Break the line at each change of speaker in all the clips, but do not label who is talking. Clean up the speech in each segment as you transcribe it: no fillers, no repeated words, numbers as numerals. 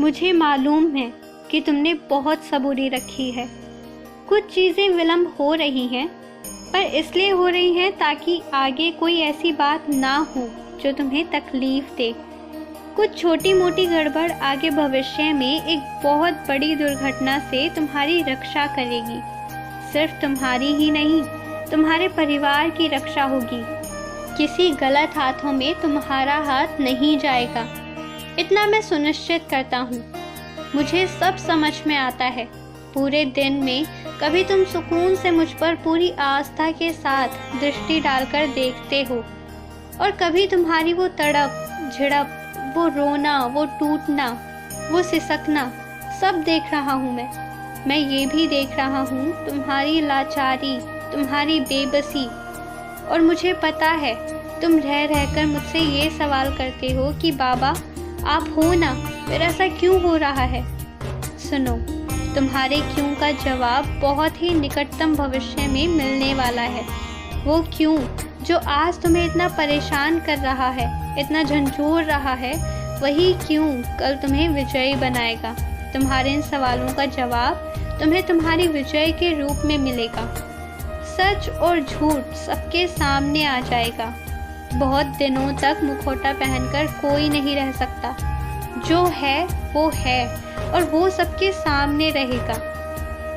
मुझे मालूम है कि तुमने बहुत सबूरी रखी है। कुछ चीज़ें विलम्ब हो रही हैं, पर इसलिए हो रही हैं ताकि आगे कोई ऐसी बात ना हो जो तुम्हें तकलीफ़ दे। कुछ छोटी मोटी गड़बड़ आगे भविष्य में एक बहुत बड़ी दुर्घटना से तुम्हारी रक्षा करेगी। सिर्फ तुम्हारी ही नहीं, तुम्हारे परिवार की रक्षा होगी। किसी गलत हाथों में तुम्हारा हाथ नहीं जाएगा, इतना मैं सुनिश्चित करता हूँ। मुझे सब समझ में आता है। पूरे दिन में कभी तुम सुकून से मुझ पर पूरी आस्था के साथ दृष्टि डालकर देखते हो, और कभी तुम्हारी वो तड़प झिड़प, वो रोना, वो टूटना, वो सिसकना, सब देख रहा हूँ मैं ये भी देख रहा हूँ तुम्हारी लाचारी, तुम्हारी बेबसी। और मुझे पता है तुम रह रहकर मुझसे ये सवाल करते हो कि बाबा आप हो ना, फिर ऐसा क्यों हो रहा है। सुनो, तुम्हारे क्यों का जवाब बहुत ही निकटतम भविष्य में मिलने वाला है। वो क्यों जो आज तुम्हें इतना परेशान कर रहा है, इतना झंझोर रहा है, वही क्यों कल तुम्हें विजयी बनाएगा। तुम्हारे इन सवालों का जवाब तुम्हें तुम्हारी विजय के रूप में मिलेगा। सच और झूठ सबके सामने आ जाएगा। बहुत दिनों तक मुखौटा पहनकर कोई नहीं रह सकता। जो है वो है, और वो सबके सामने रहेगा।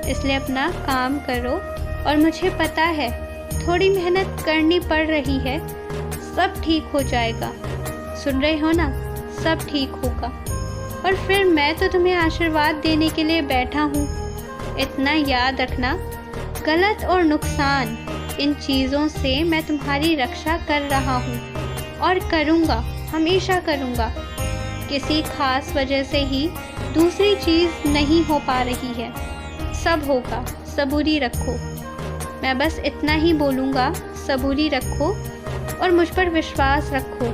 इसलिए अपना काम करो, और मुझे पता है थोड़ी मेहनत करनी पड़ रही है, सब ठीक हो जाएगा। सुन रहे हो ना, सब ठीक होगा। और फिर मैं तो तुम्हें आशीर्वाद देने के लिए बैठा हूँ। इतना याद रखना, गलत और नुकसान, इन चीज़ों से मैं तुम्हारी रक्षा कर रहा हूँ, और करूँगा, हमेशा करूँगा। किसी खास वजह से ही दूसरी चीज़ नहीं हो पा रही है। सब होगा, सबूरी रखो। मैं बस इतना ही बोलूँगा, सबूरी रखो और मुझ पर विश्वास रखो।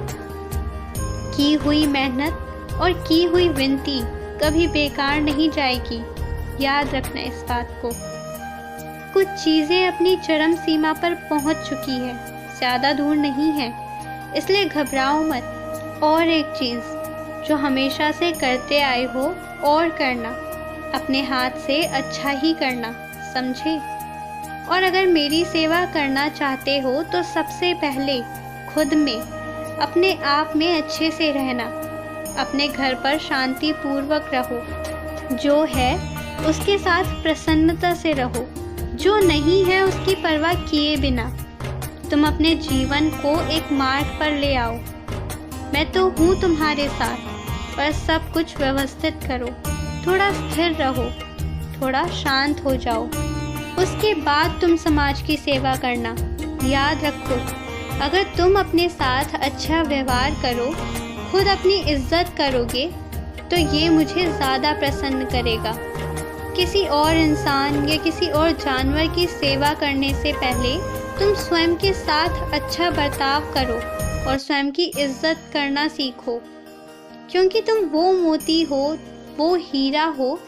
की हुई मेहनत और की हुई विनती कभी बेकार नहीं जाएगी। याद रखना इस बात को। कुछ चीज़ें अपनी चरम सीमा पर पहुंच चुकी है, ज़्यादा दूर नहीं है, इसलिए घबराओ मत। और एक चीज़ जो हमेशा से करते आए हो, और करना, अपने हाथ से अच्छा ही करना, समझे। और अगर मेरी सेवा करना चाहते हो तो सबसे पहले खुद में, अपने आप में अच्छे से रहना। अपने घर पर शांति पूर्वक रहो। जो है उसके साथ प्रसन्नता से रहो, जो नहीं है उसकी परवाह किए बिना तुम अपने जीवन को एक मार्ग पर ले आओ। मैं तो हूँ तुम्हारे साथ, पर सब कुछ व्यवस्थित करो। थोड़ा स्थिर रहो, थोड़ा शांत हो जाओ, उसके बाद तुम समाज की सेवा करना। याद रखो, अगर तुम अपने साथ अच्छा व्यवहार करो, खुद अपनी इज्जत करोगे, तो ये मुझे ज़्यादा प्रसन्न करेगा। किसी और इंसान या किसी और जानवर की सेवा करने से पहले तुम स्वयं के साथ अच्छा बर्ताव करो और स्वयं की इज्जत करना सीखो, क्योंकि तुम वो मोती हो, वो हीरा हो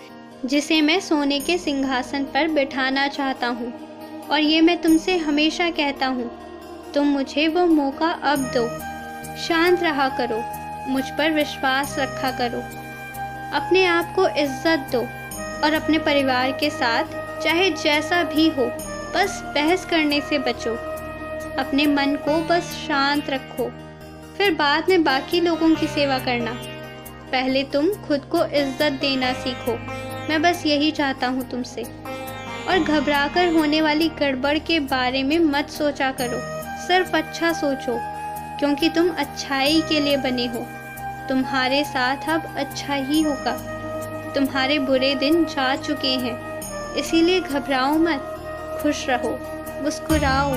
जिसे मैं सोने के सिंहासन पर बिठाना चाहता हूँ। और ये मैं तुमसे हमेशा कहता हूँ, तुम मुझे वो मौका अब दो। शांत रहा करो, मुझ पर विश्वास रखा करो, अपने आप को इज्जत दो, और अपने परिवार के साथ चाहे जैसा भी हो, बस बहस करने से बचो। अपने मन को बस शांत रखो, फिर बाद में बाकी लोगों की सेवा करना। पहले तुम खुद को इज्जत देना सीखो। मैं बस यही चाहता हूँ तुमसे। और घबराकर होने वाली गड़बड़ के बारे में मत सोचा करो, सिर्फ अच्छा सोचो, क्योंकि तुम अच्छाई के लिए बने हो। तुम्हारे साथ अब अच्छा ही होगा। तुम्हारे बुरे दिन जा चुके हैं, इसीलिए घबराओ मत, खुश रहो, मुस्कुराओ।